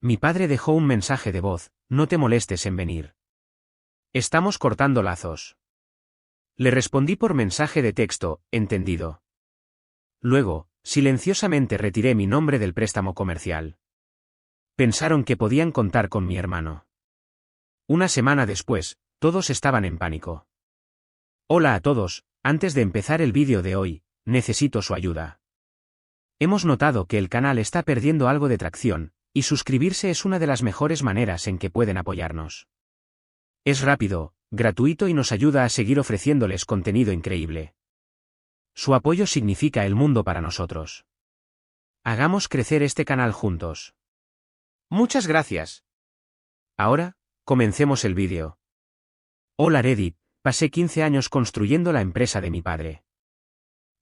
Mi padre dejó un mensaje de voz: no te molestes en venir. Estamos cortando lazos. Le respondí por mensaje de texto: entendido. Luego, silenciosamente retiré mi nombre del préstamo comercial. Pensaron que podían contar con mi hermano. Una semana después, todos estaban en pánico. Hola a todos, antes de empezar el vídeo de hoy, necesito su ayuda. Hemos notado que el canal está perdiendo algo de tracción, y suscribirse es una de las mejores maneras en que pueden apoyarnos. Es rápido, gratuito y nos ayuda a seguir ofreciéndoles contenido increíble. Su apoyo significa el mundo para nosotros. Hagamos crecer este canal juntos. Muchas gracias. Ahora, comencemos el vídeo. Hola Reddit, pasé 15 años construyendo la empresa de mi padre.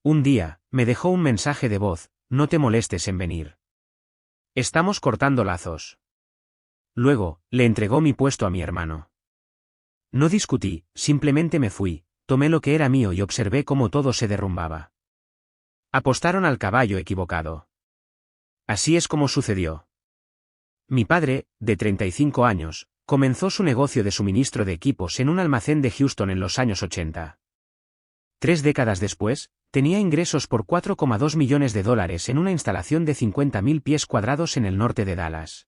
Un día, me dejó un mensaje de voz: no te molestes en venir. Estamos cortando lazos. Luego, le entregó mi puesto a mi hermano. No discutí, simplemente me fui, tomé lo que era mío y observé cómo todo se derrumbaba. Apostaron al caballo equivocado. Así es como sucedió. Mi padre, de 35 años, comenzó su negocio de suministro de equipos en un almacén de Houston en los años 80. 3 décadas después, tenía ingresos por $4,2 millones en una instalación de 50.000 pies cuadrados en el norte de Dallas.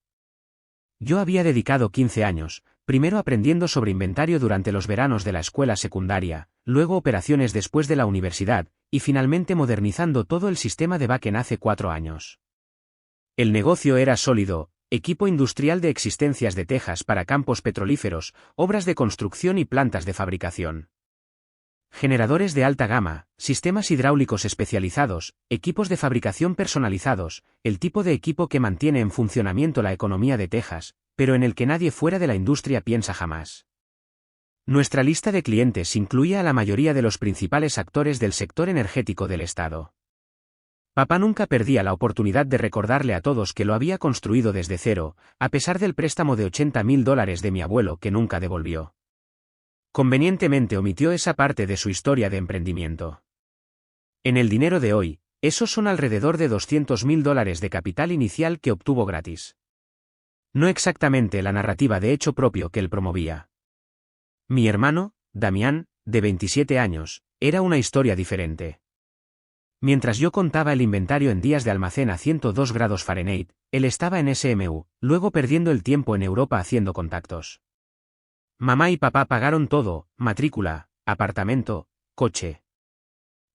Yo había dedicado 15 años, primero aprendiendo sobre inventario durante los veranos de la escuela secundaria, luego operaciones después de la universidad, y finalmente modernizando todo el sistema de backend hace 4 años. El negocio era sólido: equipo industrial de existencias de Texas para campos petrolíferos, obras de construcción y plantas de fabricación. Generadores de alta gama, sistemas hidráulicos especializados, equipos de fabricación personalizados, el tipo de equipo que mantiene en funcionamiento la economía de Texas, pero en el que nadie fuera de la industria piensa jamás. Nuestra lista de clientes incluía a la mayoría de los principales actores del sector energético del estado. Papá nunca perdía la oportunidad de recordarle a todos que lo había construido desde cero, a pesar del préstamo de $80.000 de mi abuelo que nunca devolvió. Convenientemente omitió esa parte de su historia de emprendimiento. En el dinero de hoy, esos son alrededor de $200.000 de capital inicial que obtuvo gratis. No exactamente la narrativa de hecho propio que él promovía. Mi hermano, Damián, de 27 años, era una historia diferente. Mientras yo contaba el inventario en días de almacén a 102 grados Fahrenheit, él estaba en SMU, luego perdiendo el tiempo en Europa haciendo contactos. Mamá y papá pagaron todo: matrícula, apartamento, coche.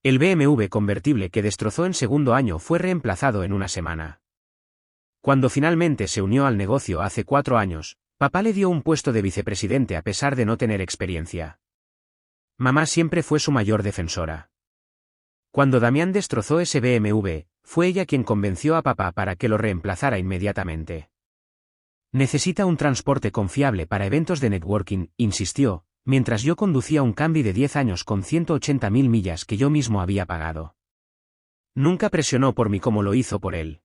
El BMW convertible que destrozó en segundo año fue reemplazado en una semana. Cuando finalmente se unió al negocio hace 4 años, papá le dio un puesto de vicepresidente a pesar de no tener experiencia. Mamá siempre fue su mayor defensora. Cuando Damián destrozó ese BMW, fue ella quien convenció a papá para que lo reemplazara inmediatamente. Necesita un transporte confiable para eventos de networking, insistió, mientras yo conducía un Camry de 10 años con 180.000 millas que yo mismo había pagado. Nunca presionó por mí como lo hizo por él.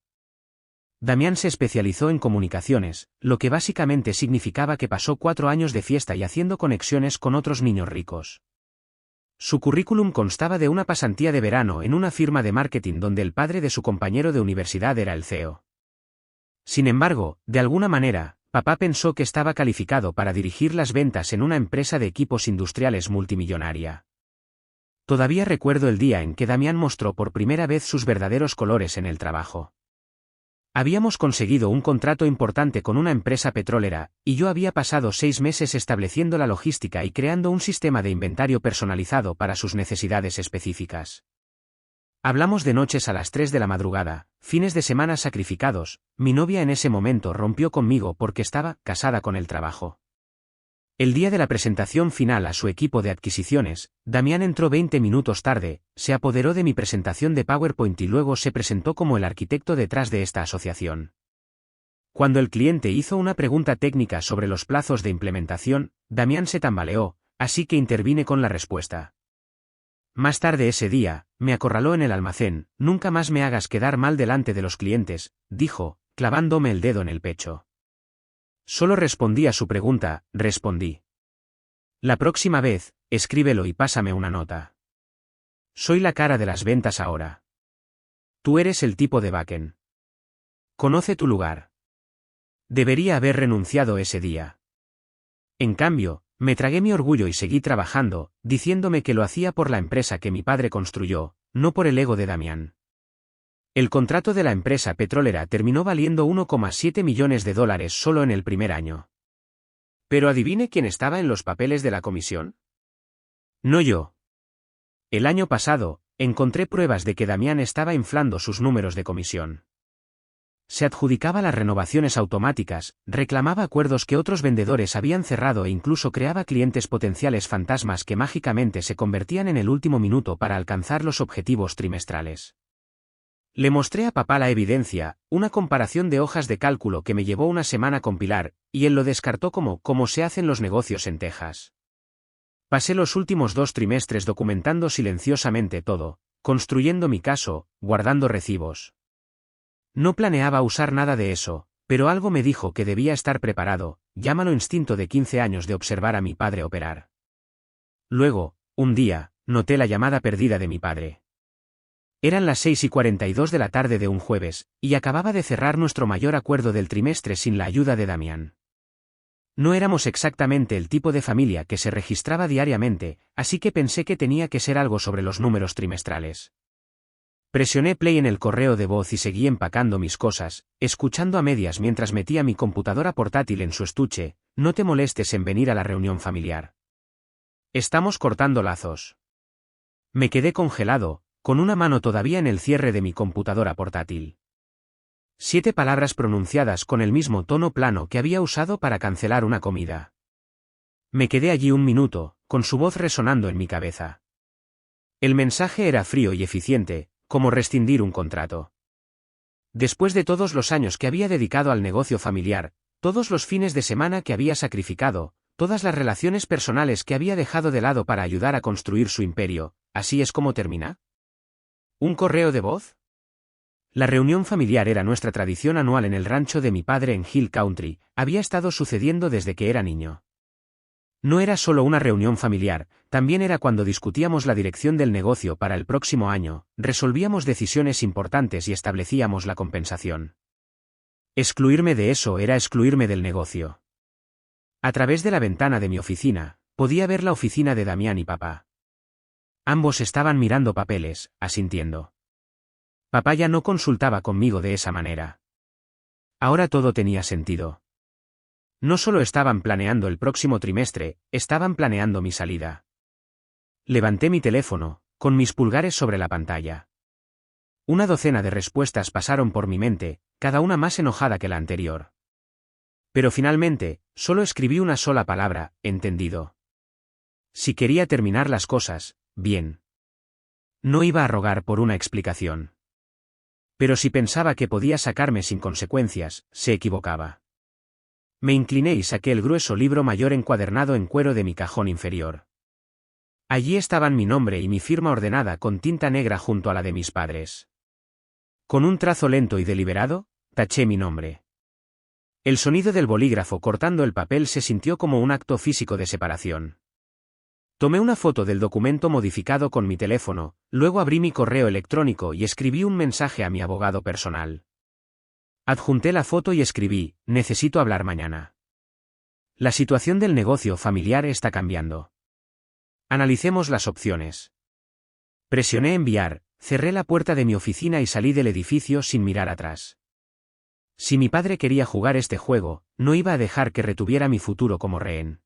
Damián se especializó en comunicaciones, lo que básicamente significaba que pasó 4 años de fiesta y haciendo conexiones con otros niños ricos. Su currículum constaba de una pasantía de verano en una firma de marketing donde el padre de su compañero de universidad era el CEO. Sin embargo, de alguna manera, papá pensó que estaba calificado para dirigir las ventas en una empresa de equipos industriales multimillonaria. Todavía recuerdo el día en que Damián mostró por primera vez sus verdaderos colores en el trabajo. Habíamos conseguido un contrato importante con una empresa petrolera, y yo había pasado 6 meses estableciendo la logística y creando un sistema de inventario personalizado para sus necesidades específicas. Hablamos de noches a las 3 de la madrugada, fines de semana sacrificados. Mi novia en ese momento rompió conmigo porque estaba casada con el trabajo. El día de la presentación final a su equipo de adquisiciones, Damián entró 20 minutos tarde, se apoderó de mi presentación de PowerPoint y luego se presentó como el arquitecto detrás de esta asociación. Cuando el cliente hizo una pregunta técnica sobre los plazos de implementación, Damián se tambaleó, así que intervine con la respuesta. Más tarde ese día, me acorraló en el almacén: nunca más me hagas quedar mal delante de los clientes, dijo, clavándome el dedo en el pecho. Solo respondí a su pregunta: respondí. La próxima vez, escríbelo y pásame una nota. Soy la cara de las ventas ahora. Tú eres el tipo de backend. Conoce tu lugar. Debería haber renunciado ese día. En cambio, me tragué mi orgullo y seguí trabajando, diciéndome que lo hacía por la empresa que mi padre construyó, no por el ego de Damián. El contrato de la empresa petrolera terminó valiendo $1,7 millones solo en el primer año. ¿Pero adivine quién estaba en los papeles de la comisión? No yo. El año pasado, encontré pruebas de que Damián estaba inflando sus números de comisión. Se adjudicaba las renovaciones automáticas, reclamaba acuerdos que otros vendedores habían cerrado e incluso creaba clientes potenciales fantasmas que mágicamente se convertían en el último minuto para alcanzar los objetivos trimestrales. Le mostré a papá la evidencia, una comparación de hojas de cálculo que me llevó una semana compilar, y él lo descartó como se hacen los negocios en Texas. Pasé los últimos 2 trimestres documentando silenciosamente todo, construyendo mi caso, guardando recibos. No planeaba usar nada de eso, pero algo me dijo que debía estar preparado, llámalo instinto de 15 años de observar a mi padre operar. Luego, un día, noté la llamada perdida de mi padre. Eran las 6:42 de la tarde de un jueves, y acababa de cerrar nuestro mayor acuerdo del trimestre sin la ayuda de Damián. No éramos exactamente el tipo de familia que se registraba diariamente, así que pensé que tenía que ser algo sobre los números trimestrales. Presioné play en el correo de voz y seguí empacando mis cosas, escuchando a medias mientras metía mi computadora portátil en su estuche. No te molestes en venir a la reunión familiar. Estamos cortando lazos. Me quedé congelado, con una mano todavía en el cierre de mi computadora portátil. 7 palabras pronunciadas con el mismo tono plano que había usado para cancelar una comida. Me quedé allí un minuto, con su voz resonando en mi cabeza. El mensaje era frío y eficiente, como rescindir un contrato. Después de todos los años que había dedicado al negocio familiar, todos los fines de semana que había sacrificado, todas las relaciones personales que había dejado de lado para ayudar a construir su imperio, ¿así es como termina? ¿Un correo de voz? La reunión familiar era nuestra tradición anual en el rancho de mi padre en Hill Country, había estado sucediendo desde que era niño. No era solo una reunión familiar, también era cuando discutíamos la dirección del negocio para el próximo año, resolvíamos decisiones importantes y establecíamos la compensación. Excluirme de eso era excluirme del negocio. A través de la ventana de mi oficina, podía ver la oficina de Damián y papá. Ambos estaban mirando papeles, asintiendo. Papá ya no consultaba conmigo de esa manera. Ahora todo tenía sentido. No solo estaban planeando el próximo trimestre, estaban planeando mi salida. Levanté mi teléfono, con mis pulgares sobre la pantalla. Una docena de respuestas pasaron por mi mente, cada una más enojada que la anterior. Pero finalmente, solo escribí una sola palabra, entendido. Si quería terminar las cosas, bien. No iba a rogar por una explicación. Pero si pensaba que podía sacarme sin consecuencias, se equivocaba. Me incliné y saqué el grueso libro mayor encuadernado en cuero de mi cajón inferior. Allí estaban mi nombre y mi firma ordenada con tinta negra junto a la de mis padres. Con un trazo lento y deliberado, taché mi nombre. El sonido del bolígrafo cortando el papel se sintió como un acto físico de separación. Tomé una foto del documento modificado con mi teléfono, luego abrí mi correo electrónico y escribí un mensaje a mi abogado personal. Adjunté la foto y escribí, necesito hablar mañana. La situación del negocio familiar está cambiando. Analicemos las opciones. Presioné enviar, cerré la puerta de mi oficina y salí del edificio sin mirar atrás. Si mi padre quería jugar este juego, no iba a dejar que retuviera mi futuro como rehén.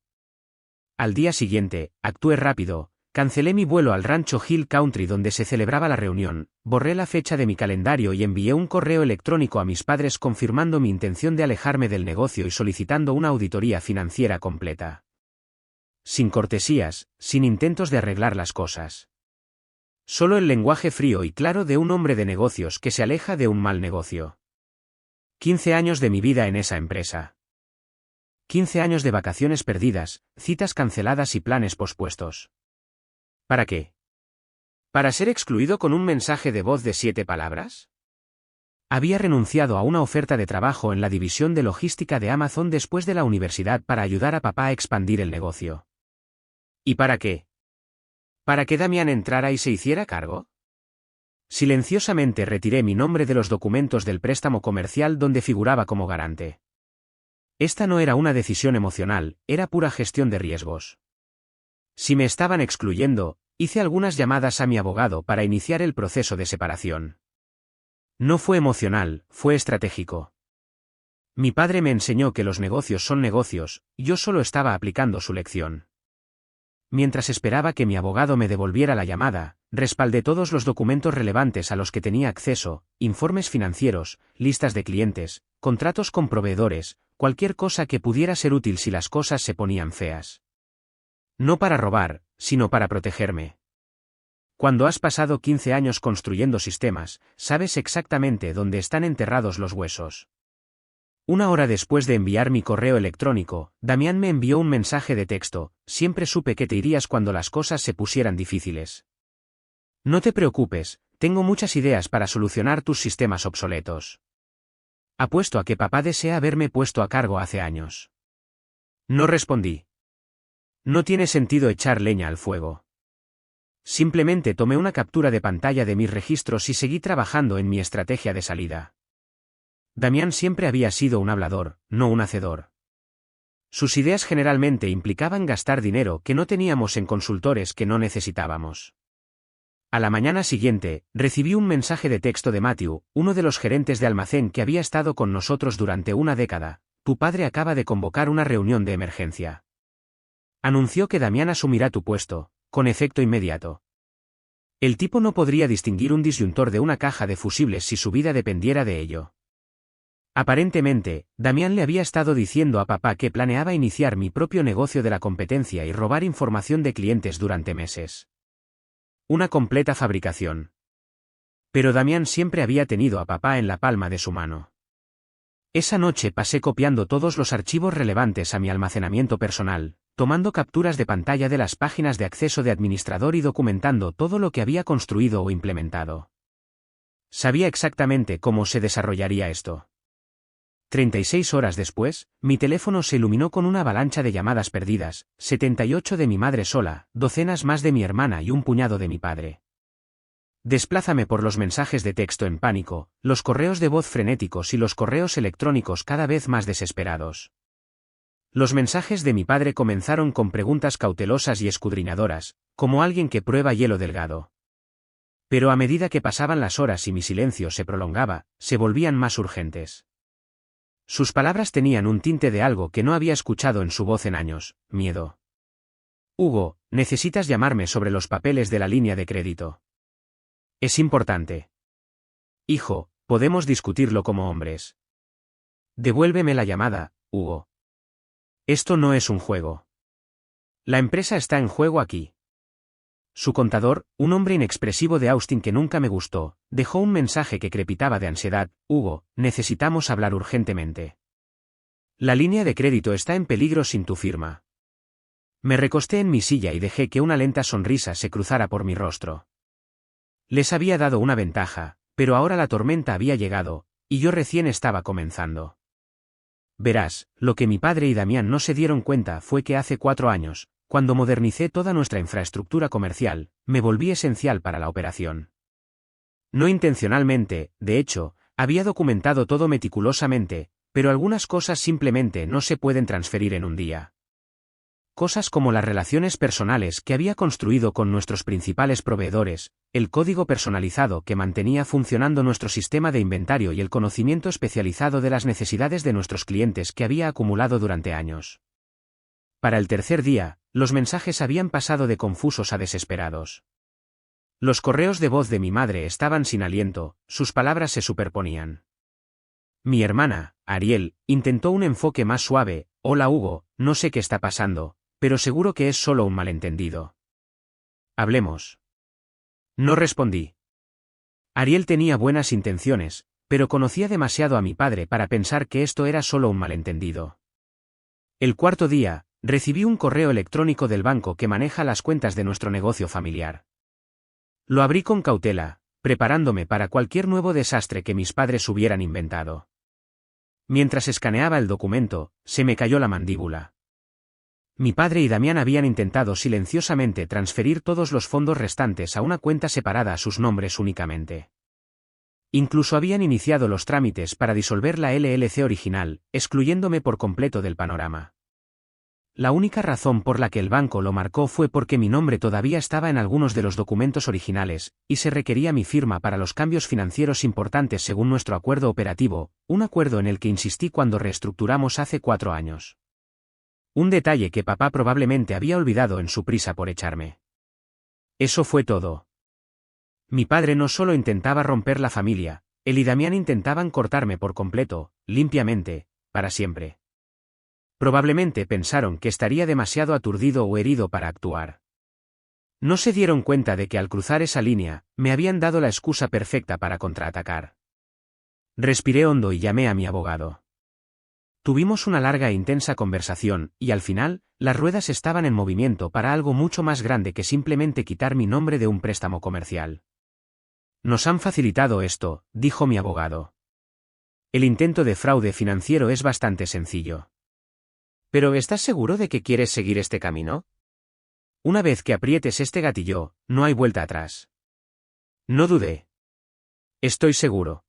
Al día siguiente, actué rápido, cancelé mi vuelo al rancho Hill Country donde se celebraba la reunión, borré la fecha de mi calendario y envié un correo electrónico a mis padres confirmando mi intención de alejarme del negocio y solicitando una auditoría financiera completa. Sin cortesías, sin intentos de arreglar las cosas. Solo el lenguaje frío y claro de un hombre de negocios que se aleja de un mal negocio. 15 años de mi vida en esa empresa. 15 años de vacaciones perdidas, citas canceladas y planes pospuestos. ¿Para qué? ¿Para ser excluido con un mensaje de voz de 7 palabras? Había renunciado a una oferta de trabajo en la división de logística de Amazon después de la universidad para ayudar a papá a expandir el negocio. ¿Y para qué? ¿Para que Damián entrara y se hiciera cargo? Silenciosamente retiré mi nombre de los documentos del préstamo comercial donde figuraba como garante. Esta no era una decisión emocional, era pura gestión de riesgos. Si me estaban excluyendo, hice algunas llamadas a mi abogado para iniciar el proceso de separación. No fue emocional, fue estratégico. Mi padre me enseñó que los negocios son negocios, yo solo estaba aplicando su lección. Mientras esperaba que mi abogado me devolviera la llamada, respaldé todos los documentos relevantes a los que tenía acceso, informes financieros, listas de clientes, contratos con proveedores, cualquier cosa que pudiera ser útil si las cosas se ponían feas. No para robar, sino para protegerme. Cuando has pasado 15 años construyendo sistemas, sabes exactamente dónde están enterrados los huesos. Una hora después de enviar mi correo electrónico, Damián me envió un mensaje de texto: siempre supe que te irías cuando las cosas se pusieran difíciles. No te preocupes, tengo muchas ideas para solucionar tus sistemas obsoletos. Apuesto a que papá desea haberme puesto a cargo hace años. No respondí. No tiene sentido echar leña al fuego. Simplemente tomé una captura de pantalla de mis registros y seguí trabajando en mi estrategia de salida. Damián siempre había sido un hablador, no un hacedor. Sus ideas generalmente implicaban gastar dinero que no teníamos en consultores que no necesitábamos. A la mañana siguiente, recibí un mensaje de texto de Matthew, uno de los gerentes de almacén que había estado con nosotros durante una década: tu padre acaba de convocar una reunión de emergencia. Anunció que Damián asumirá tu puesto, con efecto inmediato. El tipo no podría distinguir un disyuntor de una caja de fusibles si su vida dependiera de ello. Aparentemente, Damián le había estado diciendo a papá que planeaba iniciar mi propio negocio de la competencia y robar información de clientes durante meses. Una completa fabricación. Pero Damián siempre había tenido a papá en la palma de su mano. Esa noche pasé copiando todos los archivos relevantes a mi almacenamiento personal, tomando capturas de pantalla de las páginas de acceso de administrador y documentando todo lo que había construido o implementado. Sabía exactamente cómo se desarrollaría esto. 36 horas después, mi teléfono se iluminó con una avalancha de llamadas perdidas: 78 de mi madre sola, docenas más de mi hermana y un puñado de mi padre. Desplázame por los mensajes de texto en pánico, los correos de voz frenéticos y los correos electrónicos cada vez más desesperados. Los mensajes de mi padre comenzaron con preguntas cautelosas y escudriñadoras, como alguien que prueba hielo delgado. Pero a medida que pasaban las horas y mi silencio se prolongaba, se volvían más urgentes. Sus palabras tenían un tinte de algo que no había escuchado en su voz en años: miedo. Hugo, necesitas llamarme sobre los papeles de la línea de crédito. Es importante. Hijo, podemos discutirlo como hombres. Devuélveme la llamada, Hugo. Esto no es un juego. La empresa está en juego aquí. Su contador, un hombre inexpresivo de Austin que nunca me gustó, dejó un mensaje que crepitaba de ansiedad: Hugo, necesitamos hablar urgentemente. La línea de crédito está en peligro sin tu firma. Me recosté en mi silla y dejé que una lenta sonrisa se cruzara por mi rostro. Les había dado una ventaja, pero ahora la tormenta había llegado, y yo recién estaba comenzando. Verás, lo que mi padre y Damián no se dieron cuenta fue que hace 4 años, cuando modernicé toda nuestra infraestructura comercial, me volví esencial para la operación. No intencionalmente, de hecho, había documentado todo meticulosamente, pero algunas cosas simplemente no se pueden transferir en un día. Cosas como las relaciones personales que había construido con nuestros principales proveedores, el código personalizado que mantenía funcionando nuestro sistema de inventario y el conocimiento especializado de las necesidades de nuestros clientes que había acumulado durante años. Para el tercer día, los mensajes habían pasado de confusos a desesperados. Los correos de voz de mi madre estaban sin aliento, sus palabras se superponían. Mi hermana, Ariel, intentó un enfoque más suave: hola Hugo, no sé qué está pasando, pero seguro que es solo un malentendido. Hablemos. No respondí. Ariel tenía buenas intenciones, pero conocía demasiado a mi padre para pensar que esto era solo un malentendido. El cuarto día, recibí un correo electrónico del banco que maneja las cuentas de nuestro negocio familiar. Lo abrí con cautela, preparándome para cualquier nuevo desastre que mis padres hubieran inventado. Mientras escaneaba el documento, se me cayó la mandíbula. Mi padre y Damián habían intentado silenciosamente transferir todos los fondos restantes a una cuenta separada a sus nombres únicamente. Incluso habían iniciado los trámites para disolver la LLC original, excluyéndome por completo del panorama. La única razón por la que el banco lo marcó fue porque mi nombre todavía estaba en algunos de los documentos originales, y se requería mi firma para los cambios financieros importantes según nuestro acuerdo operativo, un acuerdo en el que insistí cuando reestructuramos hace 4 años. Un detalle que papá probablemente había olvidado en su prisa por echarme. Eso fue todo. Mi padre no solo intentaba romper la familia, él y Damián intentaban cortarme por completo, limpiamente, para siempre. Probablemente pensaron que estaría demasiado aturdido o herido para actuar. No se dieron cuenta de que al cruzar esa línea, me habían dado la excusa perfecta para contraatacar. Respiré hondo y llamé a mi abogado. Tuvimos una larga e intensa conversación, y al final, las ruedas estaban en movimiento para algo mucho más grande que simplemente quitar mi nombre de un préstamo comercial. Nos han facilitado esto, dijo mi abogado. El intento de fraude financiero es bastante sencillo. ¿Pero estás seguro de que quieres seguir este camino? Una vez que aprietes este gatillo, no hay vuelta atrás. No dudé. Estoy seguro.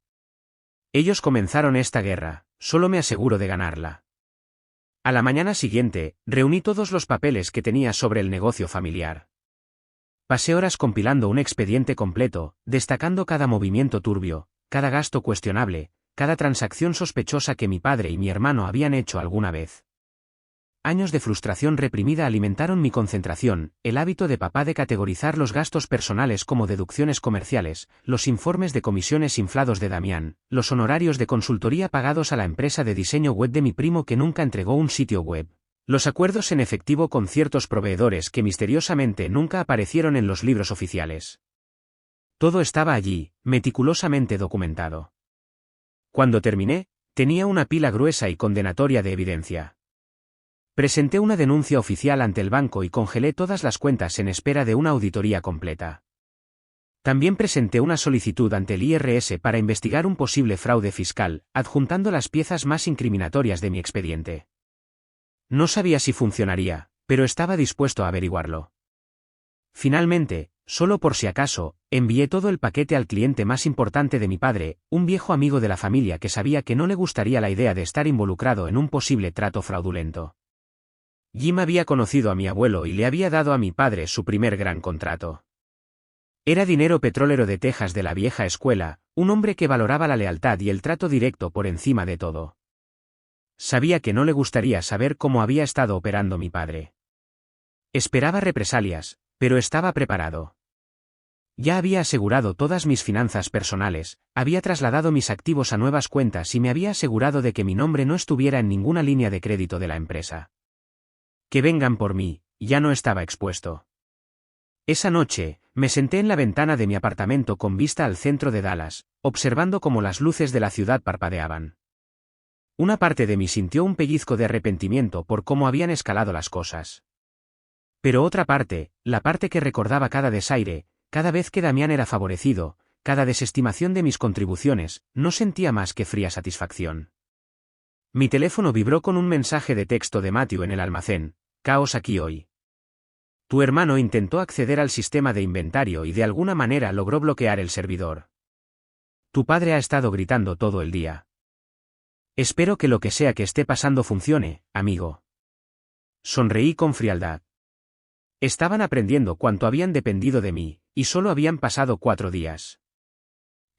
Ellos comenzaron esta guerra, solo me aseguro de ganarla. A la mañana siguiente, reuní todos los papeles que tenía sobre el negocio familiar. Pasé horas compilando un expediente completo, destacando cada movimiento turbio, cada gasto cuestionable, cada transacción sospechosa que mi padre y mi hermano habían hecho alguna vez. Años de frustración reprimida alimentaron mi concentración, el hábito de papá de categorizar los gastos personales como deducciones comerciales, los informes de comisiones inflados de Damián, los honorarios de consultoría pagados a la empresa de diseño web de mi primo que nunca entregó un sitio web, los acuerdos en efectivo con ciertos proveedores que misteriosamente nunca aparecieron en los libros oficiales. Todo estaba allí, meticulosamente documentado. Cuando terminé, tenía una pila gruesa y condenatoria de evidencia. Presenté una denuncia oficial ante el banco y congelé todas las cuentas en espera de una auditoría completa. También presenté una solicitud ante el IRS para investigar un posible fraude fiscal, adjuntando las piezas más incriminatorias de mi expediente. No sabía si funcionaría, pero estaba dispuesto a averiguarlo. Finalmente, solo por si acaso, envié todo el paquete al cliente más importante de mi padre, un viejo amigo de la familia que sabía que no le gustaría la idea de estar involucrado en un posible trato fraudulento. Jim había conocido a mi abuelo y le había dado a mi padre su primer gran contrato. Era dinero petrolero de Texas de la vieja escuela, un hombre que valoraba la lealtad y el trato directo por encima de todo. Sabía que no le gustaría saber cómo había estado operando mi padre. Esperaba represalias, pero estaba preparado. Ya había asegurado todas mis finanzas personales, había trasladado mis activos a nuevas cuentas y me había asegurado de que mi nombre no estuviera en ninguna línea de crédito de la empresa. Que vengan por mí, ya no estaba expuesto. Esa noche, me senté en la ventana de mi apartamento con vista al centro de Dallas, observando cómo las luces de la ciudad parpadeaban. Una parte de mí sintió un pellizco de arrepentimiento por cómo habían escalado las cosas. Pero otra parte, la parte que recordaba cada desaire, cada vez que Damián era favorecido, cada desestimación de mis contribuciones, no sentía más que fría satisfacción. Mi teléfono vibró con un mensaje de texto de Matthew en el almacén: caos aquí hoy. Tu hermano intentó acceder al sistema de inventario y de alguna manera logró bloquear el servidor. Tu padre ha estado gritando todo el día. Espero que lo que sea que esté pasando funcione, amigo. Sonreí con frialdad. Estaban aprendiendo cuánto habían dependido de mí, y solo habían pasado 4 días.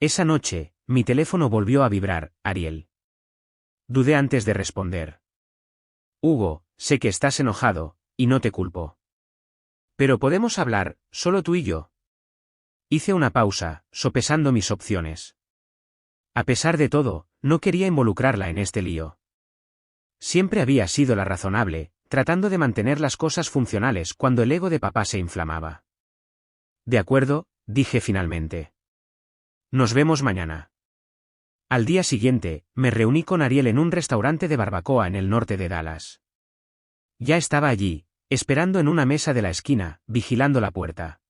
Esa noche, mi teléfono volvió a vibrar, Ariel. Dudé antes de responder. Hugo, sé que estás enojado, y no te culpo. Pero podemos hablar, solo tú y yo. Hice una pausa, sopesando mis opciones. A pesar de todo, no quería involucrarla en este lío. Siempre había sido la razonable, tratando de mantener las cosas funcionales cuando el ego de papá se inflamaba. De acuerdo, dije finalmente. Nos vemos mañana. Al día siguiente, me reuní con Ariel en un restaurante de barbacoa en el norte de Dallas. Ya estaba allí, esperando en una mesa de la esquina, vigilando la puerta.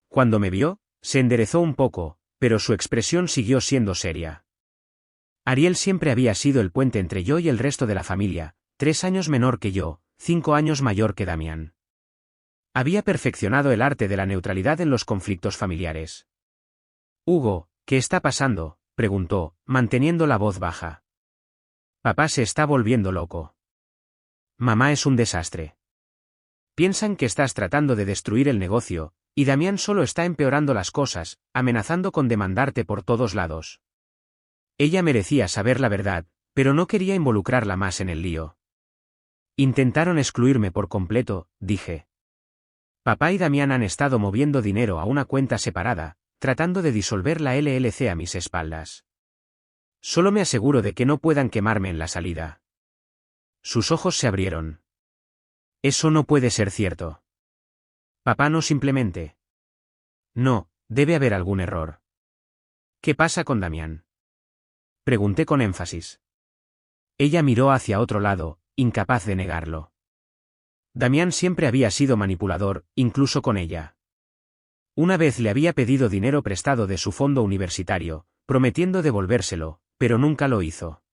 Cuando me vio, se enderezó un poco, pero su expresión siguió siendo seria. Ariel siempre había sido el puente entre yo y el resto de la familia, 3 años menor que yo, 5 años mayor que Damián. Había perfeccionado el arte de la neutralidad en los conflictos familiares. Hugo, ¿Qué está pasando?, preguntó, manteniendo la voz baja. Papá se está volviendo loco. Mamá es un desastre. Piensan que estás tratando de destruir el negocio, y Damián solo está empeorando las cosas, amenazando con demandarte por todos lados. Ella merecía saber la verdad, pero no quería involucrarla más en el lío. Intentaron excluirme por completo, dije. Papá y Damián han estado moviendo dinero a una cuenta separada, tratando de disolver la LLC a mis espaldas. Solo me aseguro de que no puedan quemarme en la salida. Sus ojos se abrieron. Eso no puede ser cierto. Papá no simplemente. No, debe haber algún error. ¿Qué pasa con Damián?, pregunté con énfasis. Ella miró hacia otro lado, incapaz de negarlo. Damián siempre había sido manipulador, incluso con ella. Una vez le había pedido dinero prestado de su fondo universitario, prometiendo devolvérselo, pero nunca lo hizo.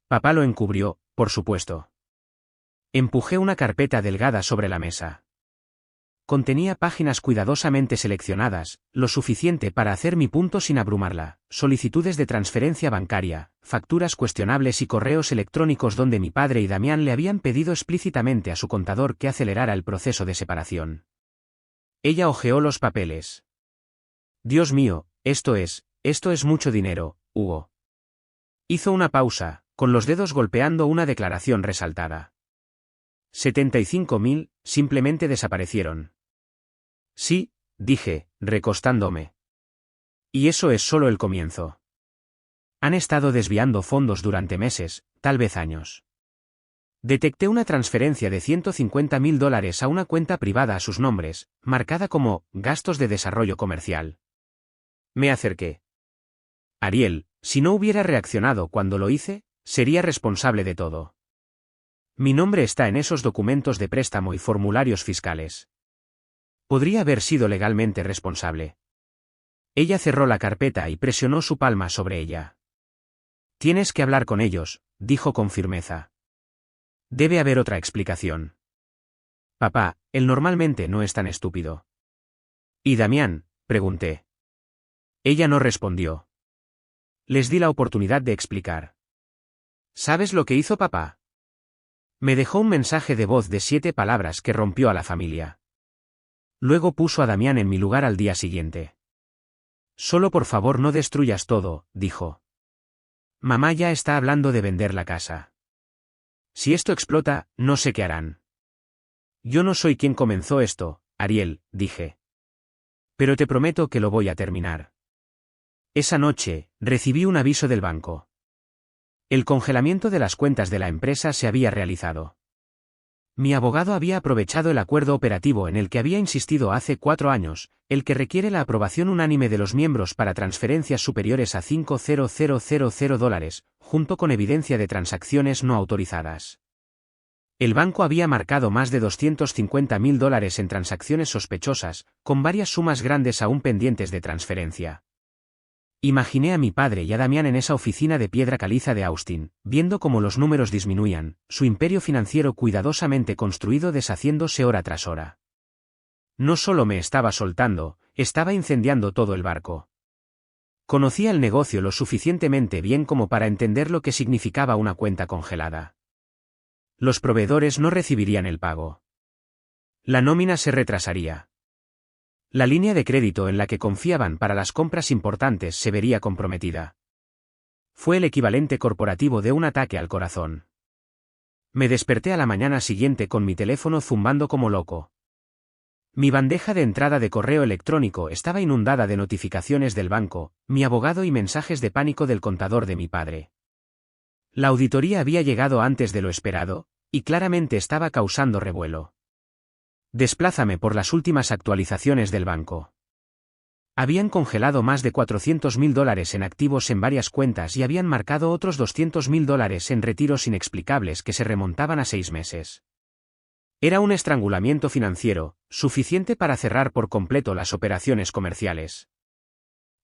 Papá lo encubrió, por supuesto. Empujé una carpeta delgada sobre la mesa. Contenía páginas cuidadosamente seleccionadas, lo suficiente para hacer mi punto sin abrumarla, solicitudes de transferencia bancaria, facturas cuestionables y correos electrónicos donde mi padre y Damián le habían pedido explícitamente a su contador que acelerara el proceso de separación. Ella hojeó los papeles. Dios mío, esto es mucho dinero, Hugo. Hizo una pausa, con los dedos golpeando una declaración resaltada. 75.000, simplemente desaparecieron. Sí, dije, recostándome. Y eso es solo el comienzo. Han estado desviando fondos durante meses, tal vez años. Detecté una transferencia de $150.000 a una cuenta privada a sus nombres, marcada como gastos de desarrollo comercial. Me acerqué. Ariel, si no hubiera reaccionado cuando lo hice, sería responsable de todo. Mi nombre está en esos documentos de préstamo y formularios fiscales. Podría haber sido legalmente responsable. Ella cerró la carpeta y presionó su palma sobre ella. Tienes que hablar con ellos, dijo con firmeza. Debe haber otra explicación. Papá, él normalmente no es tan estúpido. ¿Y Damián?, pregunté. Ella no respondió. Les di la oportunidad de explicar. ¿Sabes lo que hizo papá? Me dejó un mensaje de voz de 7 palabras que rompió a la familia. Luego puso a Damián en mi lugar al día siguiente. Solo por favor no destruyas todo, dijo. Mamá ya está hablando de vender la casa. Si esto explota, no sé qué harán. Yo no soy quien comenzó esto, Ariel, dije. Pero te prometo que lo voy a terminar. Esa noche, recibí un aviso del banco. El congelamiento de las cuentas de la empresa se había realizado. Mi abogado había aprovechado el acuerdo operativo en el que había insistido hace 4 años, el que requiere la aprobación unánime de los miembros para transferencias superiores a $5,000, junto con evidencia de transacciones no autorizadas. El banco había marcado más de $250.000 en transacciones sospechosas, con varias sumas grandes aún pendientes de transferencia. Imaginé a mi padre y a Damián en esa oficina de piedra caliza de Austin, viendo cómo los números disminuían, su imperio financiero cuidadosamente construido deshaciéndose hora tras hora. No solo me estaba soltando, estaba incendiando todo el barco. Conocía el negocio lo suficientemente bien como para entender lo que significaba una cuenta congelada. Los proveedores no recibirían el pago. La nómina se retrasaría. La línea de crédito en la que confiaban para las compras importantes se vería comprometida. Fue el equivalente corporativo de un ataque al corazón. Me desperté a la mañana siguiente con mi teléfono zumbando como loco. Mi bandeja de entrada de correo electrónico estaba inundada de notificaciones del banco, mi abogado y mensajes de pánico del contador de mi padre. La auditoría había llegado antes de lo esperado, y claramente estaba causando revuelo. Desplázame por las últimas actualizaciones del banco. Habían congelado más de $400.000 en activos en varias cuentas y habían marcado otros $200.000 en retiros inexplicables que se remontaban a 6 meses. Era un estrangulamiento financiero, suficiente para cerrar por completo las operaciones comerciales.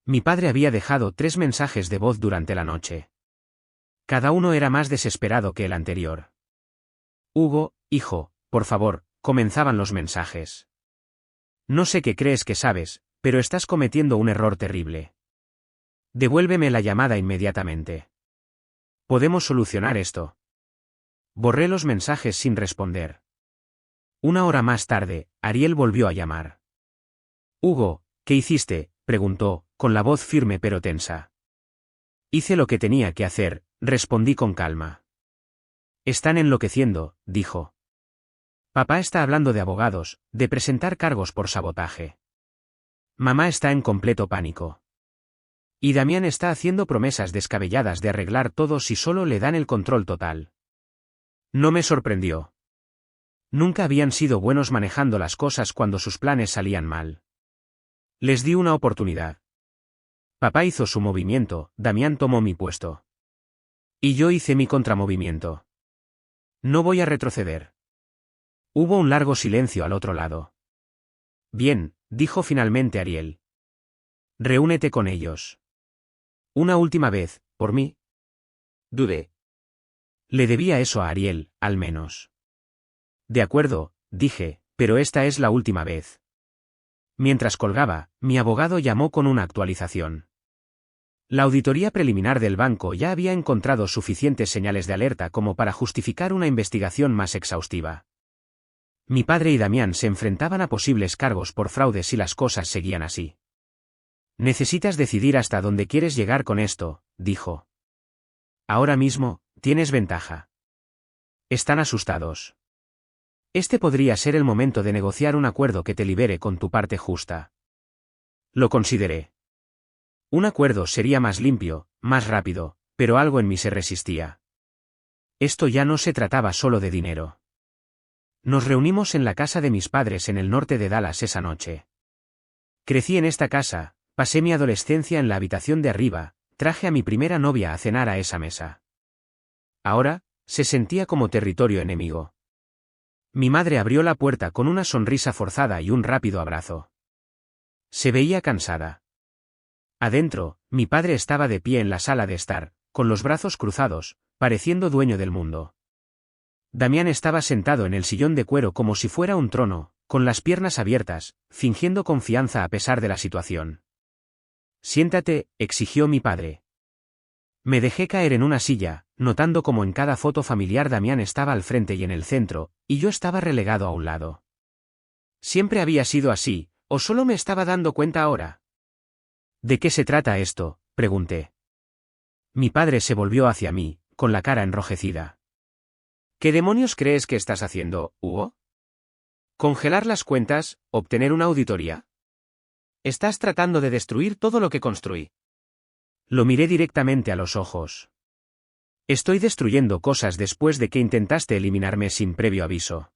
Mi padre había dejado 3 mensajes de voz durante la noche. Cada uno era más desesperado que el anterior. Hugo, hijo, por favor, comenzaban los mensajes. No sé qué crees que sabes, pero estás cometiendo un error terrible. Devuélveme la llamada inmediatamente. ¿Podemos solucionar esto? Borré los mensajes sin responder. Una hora más tarde, Ariel volvió a llamar. Hugo, ¿qué hiciste?, preguntó, con la voz firme pero tensa. Hice lo que tenía que hacer, respondí con calma. Están enloqueciendo, dijo. Papá está hablando de abogados, de presentar cargos por sabotaje. Mamá está en completo pánico. Y Damián está haciendo promesas descabelladas de arreglar todo si solo le dan el control total. No me sorprendió. Nunca habían sido buenos manejando las cosas cuando sus planes salían mal. Les di una oportunidad. Papá hizo su movimiento, Damián tomó mi puesto. Y yo hice mi contramovimiento. No voy a retroceder. Hubo un largo silencio al otro lado. Bien, dijo finalmente Ariel. Reúnete con ellos. Una última vez, por mí. Dudé. Le debía eso a Ariel, al menos. De acuerdo, dije, pero esta es la última vez. Mientras colgaba, mi abogado llamó con una actualización. La auditoría preliminar del banco ya había encontrado suficientes señales de alerta como para justificar una investigación más exhaustiva. Mi padre y Damián se enfrentaban a posibles cargos por fraude si las cosas seguían así. Necesitas decidir hasta dónde quieres llegar con esto, dijo. Ahora mismo, tienes ventaja. Están asustados. Este podría ser el momento de negociar un acuerdo que te libere con tu parte justa. Lo consideré. Un acuerdo sería más limpio, más rápido, pero algo en mí se resistía. Esto ya no se trataba solo de dinero. Nos reunimos en la casa de mis padres en el norte de Dallas esa noche. Crecí en esta casa, pasé mi adolescencia en la habitación de arriba, traje a mi primera novia a cenar a esa mesa. Ahora, se sentía como territorio enemigo. Mi madre abrió la puerta con una sonrisa forzada y un rápido abrazo. Se veía cansada. Adentro, mi padre estaba de pie en la sala de estar, con los brazos cruzados, pareciendo dueño del mundo. Damián estaba sentado en el sillón de cuero como si fuera un trono, con las piernas abiertas, fingiendo confianza a pesar de la situación. Siéntate, exigió mi padre. Me dejé caer en una silla, notando cómo en cada foto familiar Damián estaba al frente y en el centro, y yo estaba relegado a un lado. ¿Siempre había sido así, o solo me estaba dando cuenta ahora? ¿De qué se trata esto?, pregunté. Mi padre se volvió hacia mí, con la cara enrojecida. ¿Qué demonios crees que estás haciendo, Hugo? ¿Congelar las cuentas, obtener una auditoría? Estás tratando de destruir todo lo que construí. Lo miré directamente a los ojos. Estoy destruyendo cosas después de que intentaste eliminarme sin previo aviso.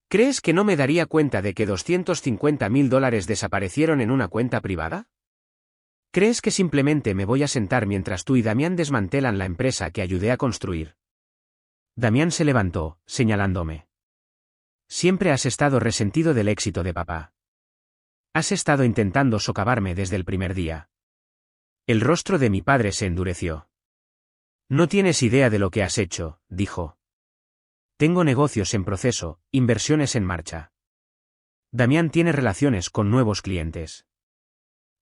¿Crees que no me daría cuenta de que $250.000 desaparecieron en una cuenta privada? ¿Crees que simplemente me voy a sentar mientras tú y Damián desmantelan la empresa que ayudé a construir? Damián se levantó, señalándome. Siempre has estado resentido del éxito de papá. Has estado intentando socavarme desde el primer día. El rostro de mi padre se endureció. No tienes idea de lo que has hecho, dijo. Tengo negocios en proceso, inversiones en marcha. Damián tiene relaciones con nuevos clientes.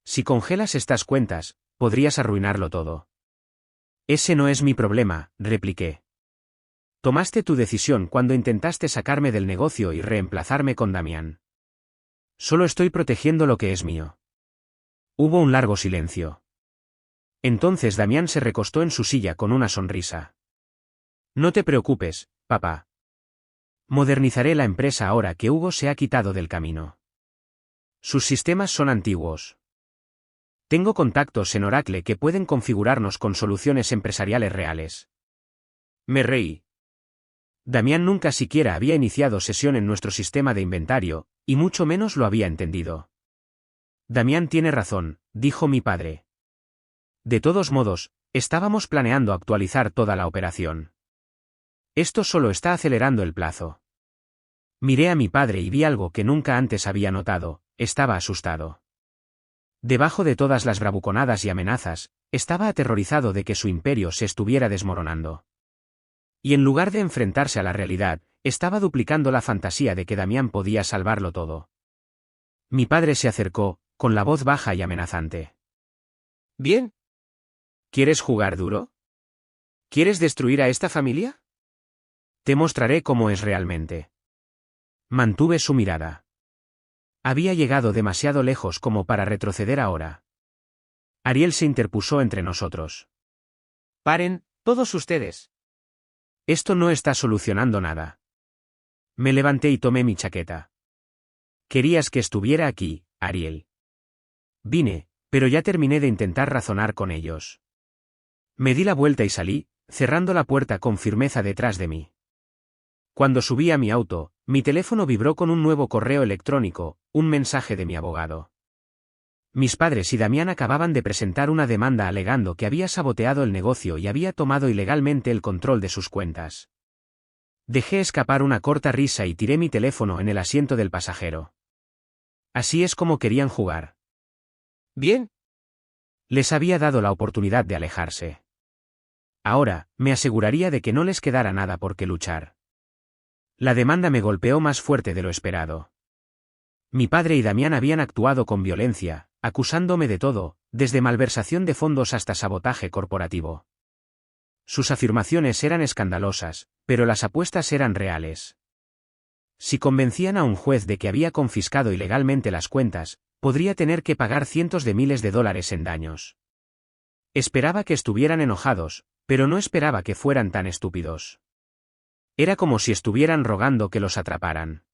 Si congelas estas cuentas, podrías arruinarlo todo. Ese no es mi problema, repliqué. Tomaste tu decisión cuando intentaste sacarme del negocio y reemplazarme con Damián. Solo estoy protegiendo lo que es mío. Hubo un largo silencio. Entonces Damián se recostó en su silla con una sonrisa. No te preocupes, papá. Modernizaré la empresa ahora que Hugo se ha quitado del camino. Sus sistemas son antiguos. Tengo contactos en Oracle que pueden configurarnos con soluciones empresariales reales. Me reí. Damián nunca siquiera había iniciado sesión en nuestro sistema de inventario, y mucho menos lo había entendido. Damián tiene razón, dijo mi padre. De todos modos, estábamos planeando actualizar toda la operación. Esto solo está acelerando el plazo. Miré a mi padre y vi algo que nunca antes había notado, estaba asustado. Debajo de todas las bravuconadas y amenazas, estaba aterrorizado de que su imperio se estuviera desmoronando. Y en lugar de enfrentarse a la realidad, estaba duplicando la fantasía de que Damián podía salvarlo todo. Mi padre se acercó, con la voz baja y amenazante. Bien, ¿Quieres jugar duro? ¿Quieres destruir a esta familia? Te mostraré cómo es realmente. Mantuve su mirada. Había llegado demasiado lejos como para retroceder ahora. Ariel se interpuso entre nosotros. Paren, todos ustedes. Esto no está solucionando nada. Me levanté y tomé mi chaqueta. Querías que estuviera aquí, Ariel. Vine, pero ya terminé de intentar razonar con ellos. Me di la vuelta y salí, cerrando la puerta con firmeza detrás de mí. Cuando subí a mi auto, mi teléfono vibró con un nuevo correo electrónico, un mensaje de mi abogado. Mis padres y Damián acababan de presentar una demanda alegando que había saboteado el negocio y había tomado ilegalmente el control de sus cuentas. Dejé escapar una corta risa y tiré mi teléfono en el asiento del pasajero. Así es como querían jugar. Bien. Les había dado la oportunidad de alejarse. Ahora, me aseguraría de que no les quedara nada por qué luchar. La demanda me golpeó más fuerte de lo esperado. Mi padre y Damián habían actuado con violencia, acusándome de todo, desde malversación de fondos hasta sabotaje corporativo. Sus afirmaciones eran escandalosas, pero las apuestas eran reales. Si convencían a un juez de que había confiscado ilegalmente las cuentas, podría tener que pagar cientos de miles de dólares en daños. Esperaba que estuvieran enojados, pero no esperaba que fueran tan estúpidos. Era como si estuvieran rogando que los atraparan.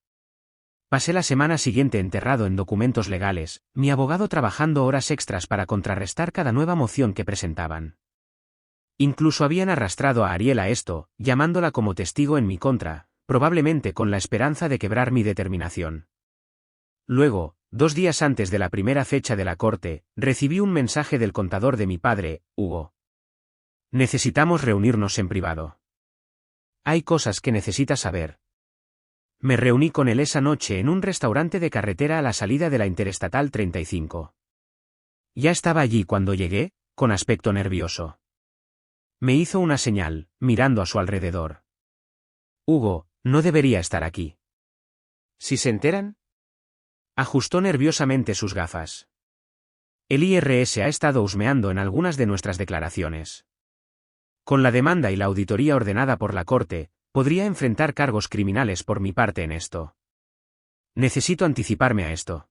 Pasé la semana siguiente enterrado en documentos legales, mi abogado trabajando horas extras para contrarrestar cada nueva moción que presentaban. Incluso habían arrastrado a Ariel a esto, llamándola como testigo en mi contra, probablemente con la esperanza de quebrar mi determinación. Luego, 2 días antes de la primera fecha de la corte, recibí un mensaje del contador de mi padre, Hugo. Necesitamos reunirnos en privado. Hay cosas que necesitas saber. Me reuní con él esa noche en un restaurante de carretera a la salida de la Interestatal 35. Ya estaba allí cuando llegué, con aspecto nervioso. Me hizo una señal, mirando a su alrededor. Hugo, no debería estar aquí. ¿Si se enteran? Ajustó nerviosamente sus gafas. El IRS ha estado husmeando en algunas de nuestras declaraciones. Con la demanda y la auditoría ordenada por la corte, podría enfrentar cargos criminales por mi parte en esto. Necesito anticiparme a esto.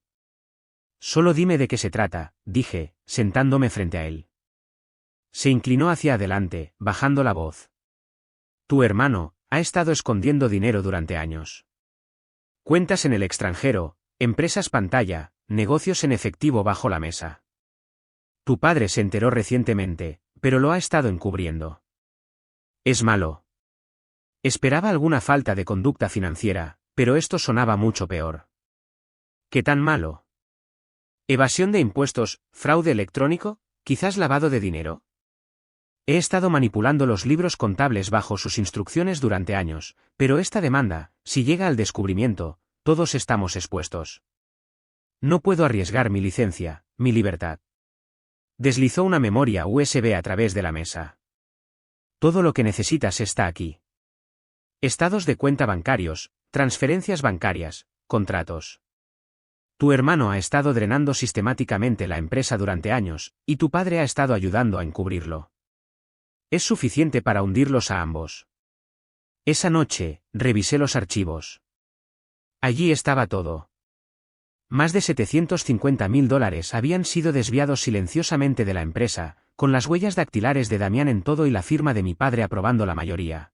Solo dime de qué se trata, dije, sentándome frente a él. Se inclinó hacia adelante, bajando la voz. Tu hermano ha estado escondiendo dinero durante años. Cuentas en el extranjero, empresas pantalla, negocios en efectivo bajo la mesa. Tu padre se enteró recientemente, pero lo ha estado encubriendo. Es malo. Esperaba alguna falta de conducta financiera, pero esto sonaba mucho peor. ¿Qué tan malo? ¿Evasión de impuestos, fraude electrónico, quizás lavado de dinero? He estado manipulando los libros contables bajo sus instrucciones durante años, pero esta demanda, si llega al descubrimiento, todos estamos expuestos. No puedo arriesgar mi licencia, mi libertad. Deslizó una memoria USB a través de la mesa. Todo lo que necesitas está aquí. Estados de cuenta bancarios, transferencias bancarias, contratos. Tu hermano ha estado drenando sistemáticamente la empresa durante años, y tu padre ha estado ayudando a encubrirlo. Es suficiente para hundirlos a ambos. Esa noche, revisé los archivos. Allí estaba todo. Más de $750.000 habían sido desviados silenciosamente de la empresa, con las huellas dactilares de Damián en todo y la firma de mi padre aprobando la mayoría.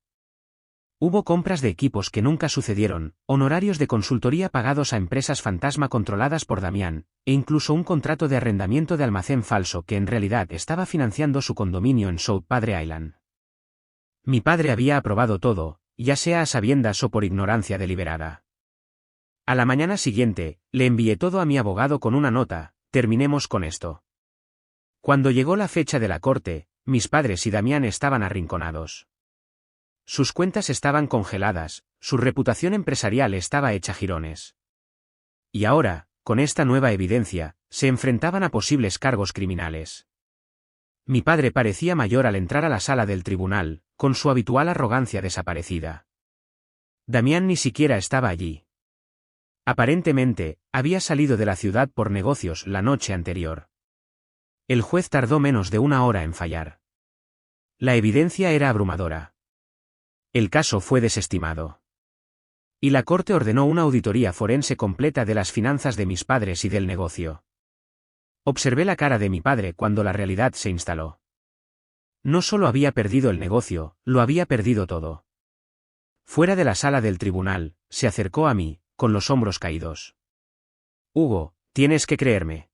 Hubo compras de equipos que nunca sucedieron, honorarios de consultoría pagados a empresas fantasma controladas por Damián, e incluso un contrato de arrendamiento de almacén falso que en realidad estaba financiando su condominio en South Padre Island. Mi padre había aprobado todo, ya sea a sabiendas o por ignorancia deliberada. A la mañana siguiente, le envié todo a mi abogado con una nota: terminemos con esto. Cuando llegó la fecha de la corte, mis padres y Damián estaban arrinconados. Sus cuentas estaban congeladas, su reputación empresarial estaba hecha jirones. Y ahora, con esta nueva evidencia, se enfrentaban a posibles cargos criminales. Mi padre parecía mayor al entrar a la sala del tribunal, con su habitual arrogancia desaparecida. Damián ni siquiera estaba allí. Aparentemente, había salido de la ciudad por negocios la noche anterior. El juez tardó menos de 1 hora en fallar. La evidencia era abrumadora. El caso fue desestimado. Y la corte ordenó una auditoría forense completa de las finanzas de mis padres y del negocio. Observé la cara de mi padre cuando la realidad se instaló. No solo había perdido el negocio, lo había perdido todo. Fuera de la sala del tribunal, se acercó a mí, con los hombros caídos. Hugo, tienes que creerme.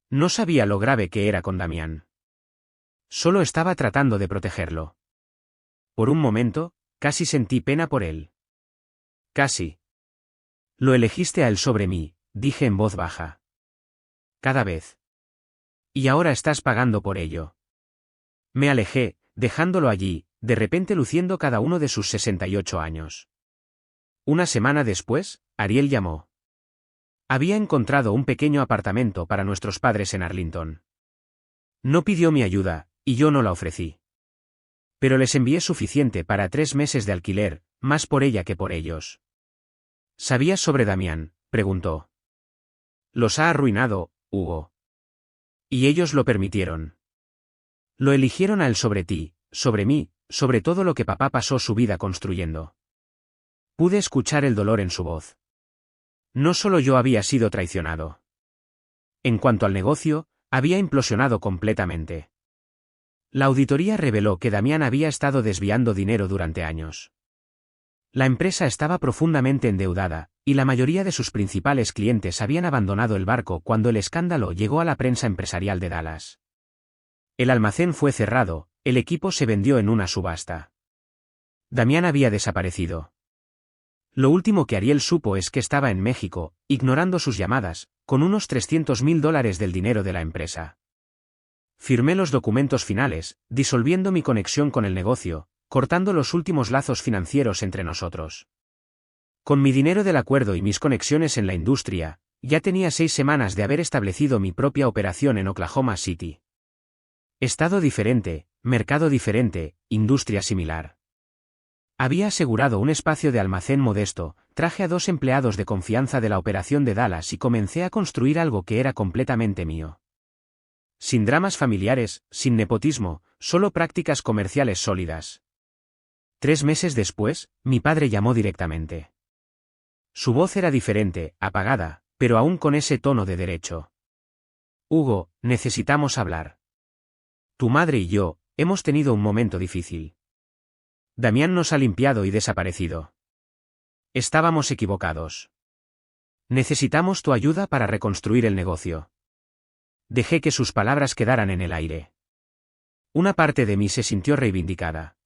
No sabía lo grave que era con Damián. Solo estaba tratando de protegerlo. Por un momento, casi sentí pena por él. Casi. Lo elegiste a él sobre mí, dije en voz baja. Cada vez. Y ahora estás pagando por ello. Me alejé, dejándolo allí, de repente luciendo cada uno de sus 68 años. Una semana después, Ariel llamó. Había encontrado un pequeño apartamento para nuestros padres en Arlington. No pidió mi ayuda, y yo no la ofrecí. Pero les envié suficiente para 3 meses de alquiler, más por ella que por ellos. ¿Sabías sobre Damián?, preguntó. Los ha arruinado, Hugo. Y ellos lo permitieron. Lo eligieron a él sobre ti, sobre mí, sobre todo lo que papá pasó su vida construyendo. Pude escuchar el dolor en su voz. No solo yo había sido traicionado. En cuanto al negocio, había implosionado completamente. La auditoría reveló que Damián había estado desviando dinero durante años. La empresa estaba profundamente endeudada, y la mayoría de sus principales clientes habían abandonado el barco cuando el escándalo llegó a la prensa empresarial de Dallas. El almacén fue cerrado, el equipo se vendió en una subasta. Damián había desaparecido. Lo último que Ariel supo es que estaba en México, ignorando sus llamadas, con unos $300.000 del dinero de la empresa. Firmé los documentos finales, disolviendo mi conexión con el negocio, cortando los últimos lazos financieros entre nosotros. Con mi dinero del acuerdo y mis conexiones en la industria, ya tenía 6 semanas de haber establecido mi propia operación en Oklahoma City. Estado diferente, mercado diferente, industria similar. Había asegurado un espacio de almacén modesto, traje a 2 empleados de confianza de la operación de Dallas y comencé a construir algo que era completamente mío. Sin dramas familiares, sin nepotismo, solo prácticas comerciales sólidas. 3 meses después, mi padre llamó directamente. Su voz era diferente, apagada, pero aún con ese tono de derecho. Hugo, necesitamos hablar. Tu madre y yo, hemos tenido un momento difícil. Damián nos ha limpiado y desaparecido. Estábamos equivocados. Necesitamos tu ayuda para reconstruir el negocio. Dejé que sus palabras quedaran en el aire. Una parte de mí se sintió reivindicada.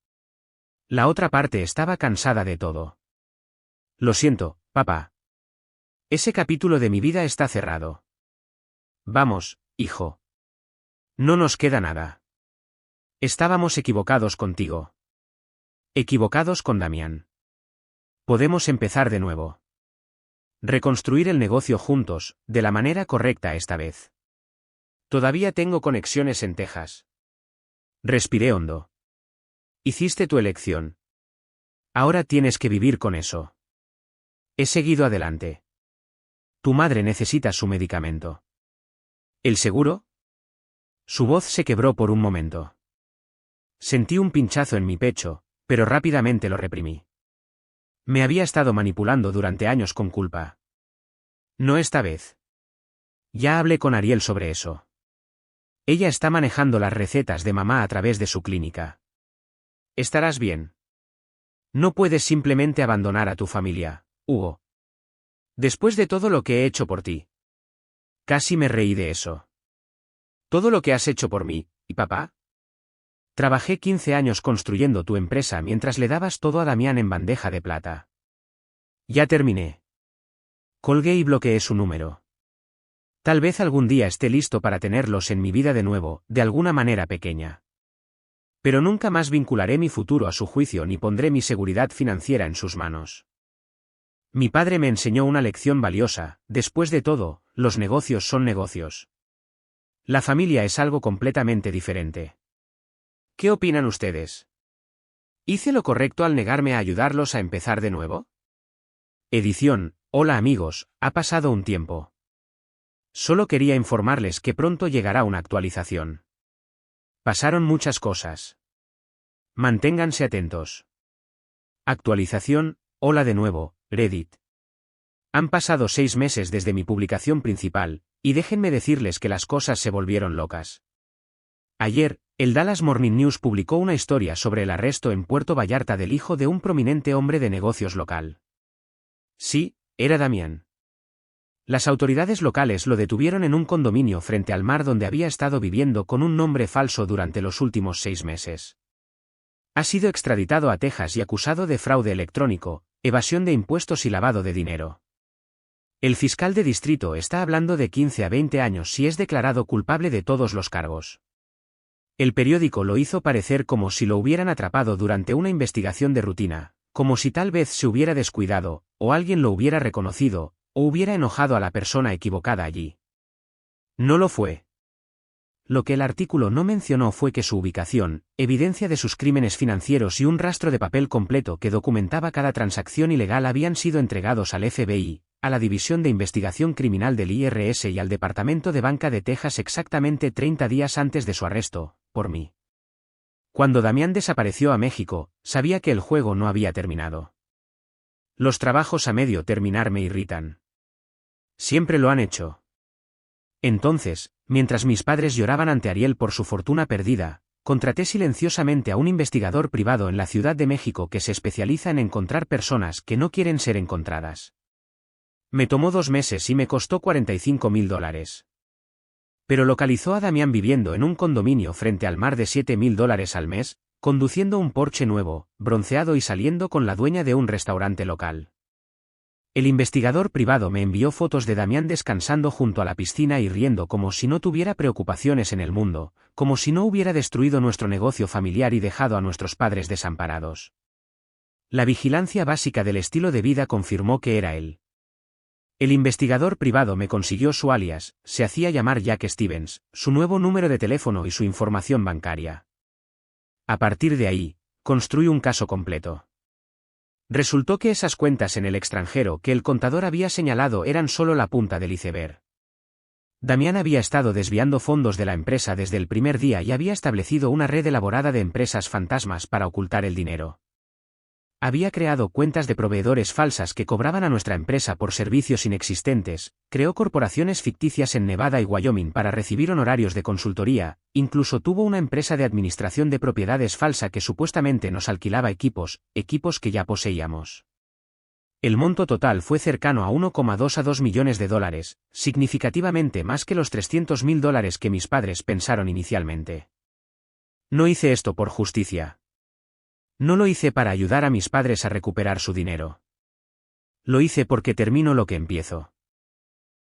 La otra parte estaba cansada de todo. Lo siento, papá. Ese capítulo de mi vida está cerrado. Vamos, hijo. No nos queda nada. Estábamos equivocados contigo. Equivocados con Damián. Podemos empezar de nuevo. Reconstruir el negocio juntos, de la manera correcta esta vez. Todavía tengo conexiones en Texas. Respiré hondo. Hiciste tu elección. Ahora tienes que vivir con eso. He seguido adelante. Tu madre necesita su medicamento. ¿El seguro? Su voz se quebró por un momento. Sentí un pinchazo en mi pecho, pero rápidamente lo reprimí. Me había estado manipulando durante años con culpa. No esta vez. Ya hablé con Ariel sobre eso. Ella está manejando las recetas de mamá a través de su clínica. Estarás bien. No puedes simplemente abandonar a tu familia, Hugo. Después de todo lo que he hecho por ti. Casi me reí de eso. ¿Todo lo que has hecho por mí, y papá? Trabajé 15 años construyendo tu empresa mientras le dabas todo a Damián en bandeja de plata. Ya terminé. Colgué y bloqueé su número. Tal vez algún día esté listo para tenerlos en mi vida de nuevo, de alguna manera pequeña. Pero nunca más vincularé mi futuro a su juicio ni pondré mi seguridad financiera en sus manos. Mi padre me enseñó una lección valiosa: después de todo, los negocios son negocios. La familia es algo completamente diferente. ¿Qué opinan ustedes? ¿Hice lo correcto al negarme a ayudarlos a empezar de nuevo? Edición: Hola amigos, ha pasado un tiempo. Solo quería informarles que pronto llegará una actualización. Pasaron muchas cosas. Manténganse atentos. Actualización, hola de nuevo, Reddit. Han pasado 6 meses desde mi publicación principal, y déjenme decirles que las cosas se volvieron locas. Ayer, el Dallas Morning News publicó una historia sobre el arresto en Puerto Vallarta del hijo de un prominente hombre de negocios local. Sí, era Damián. Las autoridades locales lo detuvieron en un condominio frente al mar donde había estado viviendo con un nombre falso durante los últimos 6 meses. Ha sido extraditado a Texas y acusado de fraude electrónico, evasión de impuestos y lavado de dinero. El fiscal de distrito está hablando de 15 a 20 años si es declarado culpable de todos los cargos. El periódico lo hizo parecer como si lo hubieran atrapado durante una investigación de rutina, como si tal vez se hubiera descuidado, o alguien lo hubiera reconocido, o hubiera enojado a la persona equivocada allí. No lo fue. Lo que el artículo no mencionó fue que su ubicación, evidencia de sus crímenes financieros y un rastro de papel completo que documentaba cada transacción ilegal habían sido entregados al FBI, a la División de Investigación Criminal del IRS y al Departamento de Banca de Texas exactamente 30 días antes de su arresto, por mí. Cuando Damián desapareció a México, sabía que el juego no había terminado. Los trabajos a medio terminar me irritan. Siempre lo han hecho. Entonces, mientras mis padres lloraban ante Ariel por su fortuna perdida, contraté silenciosamente a un investigador privado en la Ciudad de México que se especializa en encontrar personas que no quieren ser encontradas. Me tomó 2 meses y me costó $45.000. Pero localizó a Damián viviendo en un condominio frente al mar de $7.000 al mes, conduciendo un Porsche nuevo, bronceado y saliendo con la dueña de un restaurante local. El investigador privado me envió fotos de Damián descansando junto a la piscina y riendo como si no tuviera preocupaciones en el mundo, como si no hubiera destruido nuestro negocio familiar y dejado a nuestros padres desamparados. La vigilancia básica del estilo de vida confirmó que era él. El investigador privado me consiguió su alias, se hacía llamar Jack Stevens, su nuevo número de teléfono y su información bancaria. A partir de ahí, construí un caso completo. Resultó que esas cuentas en el extranjero que el contador había señalado eran solo la punta del iceberg. Damián había estado desviando fondos de la empresa desde el primer día y había establecido una red elaborada de empresas fantasmas para ocultar el dinero. Había creado cuentas de proveedores falsas que cobraban a nuestra empresa por servicios inexistentes, creó corporaciones ficticias en Nevada y Wyoming para recibir honorarios de consultoría, incluso tuvo una empresa de administración de propiedades falsa que supuestamente nos alquilaba equipos que ya poseíamos. El monto total fue cercano a 1,2 a 2 millones de dólares, significativamente más que los $300.000 que mis padres pensaron inicialmente. No hice esto por justicia. No lo hice para ayudar a mis padres a recuperar su dinero. Lo hice porque termino lo que empiezo.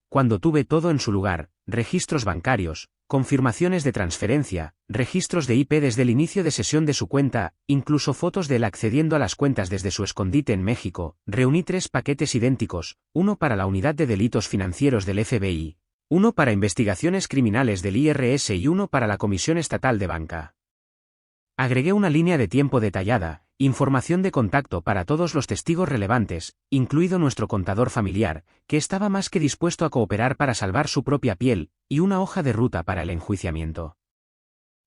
Cuando tuve todo en su lugar, registros bancarios, confirmaciones de transferencia, registros de IP desde el inicio de sesión de su cuenta, incluso fotos de él accediendo a las cuentas desde su escondite en México, reuní 3 paquetes idénticos, uno para la Unidad de Delitos Financieros del FBI, uno para investigaciones criminales del IRS y uno para la Comisión Estatal de Banca. Agregué una línea de tiempo detallada, información de contacto para todos los testigos relevantes, incluido nuestro contador familiar, que estaba más que dispuesto a cooperar para salvar su propia piel, y una hoja de ruta para el enjuiciamiento.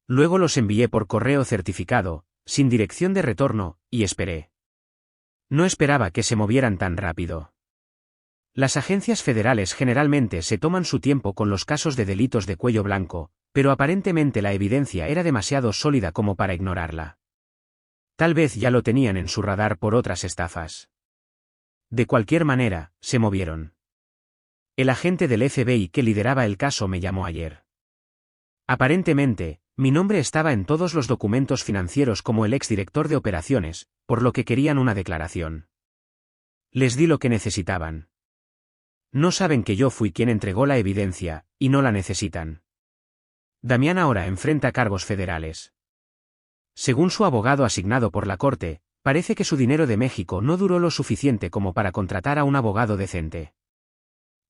Luego los envié por correo certificado, sin dirección de retorno, y esperé. No esperaba que se movieran tan rápido. Las agencias federales generalmente se toman su tiempo con los casos de delitos de cuello blanco, pero aparentemente la evidencia era demasiado sólida como para ignorarla. Tal vez ya lo tenían en su radar por otras estafas. De cualquier manera, se movieron. El agente del FBI que lideraba el caso me llamó ayer. Aparentemente, mi nombre estaba en todos los documentos financieros como el exdirector de operaciones, por lo que querían una declaración. Les di lo que necesitaban. No saben que yo fui quien entregó la evidencia, y no la necesitan. Damián ahora enfrenta cargos federales. Según su abogado asignado por la corte, parece que su dinero de México no duró lo suficiente como para contratar a un abogado decente.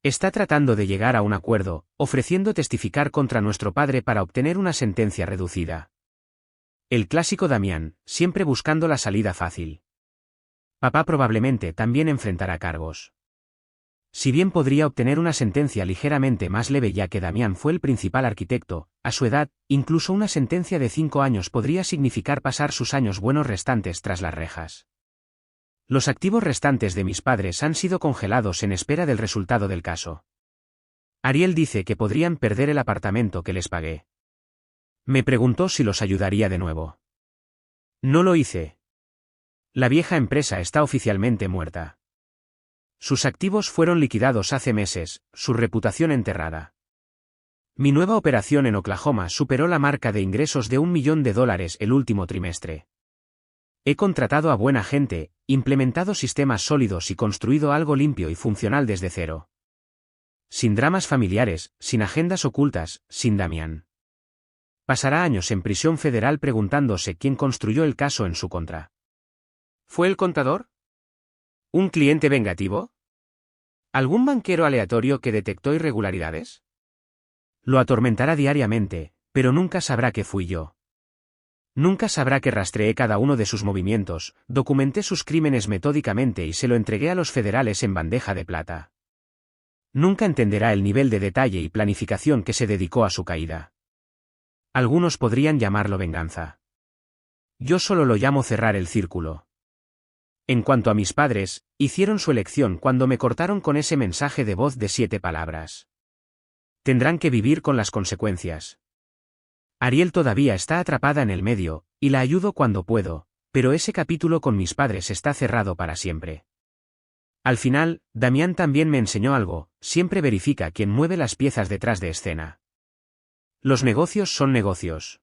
Está tratando de llegar a un acuerdo, ofreciendo testificar contra nuestro padre para obtener una sentencia reducida. El clásico Damián, siempre buscando la salida fácil. Papá probablemente también enfrentará cargos. Si bien podría obtener una sentencia ligeramente más leve ya que Damián fue el principal arquitecto, a su edad, incluso una sentencia de 5 años podría significar pasar sus años buenos restantes tras las rejas. Los activos restantes de mis padres han sido congelados en espera del resultado del caso. Ariel dice que podrían perder el apartamento que les pagué. Me preguntó si los ayudaría de nuevo. No lo hice. La vieja empresa está oficialmente muerta. Sus activos fueron liquidados hace meses, su reputación enterrada. Mi nueva operación en Oklahoma superó la marca de ingresos de $1 millón el último trimestre. He contratado a buena gente, implementado sistemas sólidos y construido algo limpio y funcional desde cero. Sin dramas familiares, sin agendas ocultas, sin Damián. Pasará años en prisión federal preguntándose quién construyó el caso en su contra. ¿Fue el contador? ¿Un cliente vengativo? ¿Algún banquero aleatorio que detectó irregularidades? Lo atormentará diariamente, pero nunca sabrá que fui yo. Nunca sabrá que rastreé cada uno de sus movimientos, documenté sus crímenes metódicamente y se lo entregué a los federales en bandeja de plata. Nunca entenderá el nivel de detalle y planificación que se dedicó a su caída. Algunos podrían llamarlo venganza. Yo solo lo llamo cerrar el círculo. En cuanto a mis padres, hicieron su elección cuando me cortaron con ese mensaje de voz de 7 palabras. Tendrán que vivir con las consecuencias. Ariel todavía está atrapada en el medio, y la ayudo cuando puedo, pero ese capítulo con mis padres está cerrado para siempre. Al final, Damián también me enseñó algo: siempre verifica quién mueve las piezas detrás de escena. Los negocios son negocios.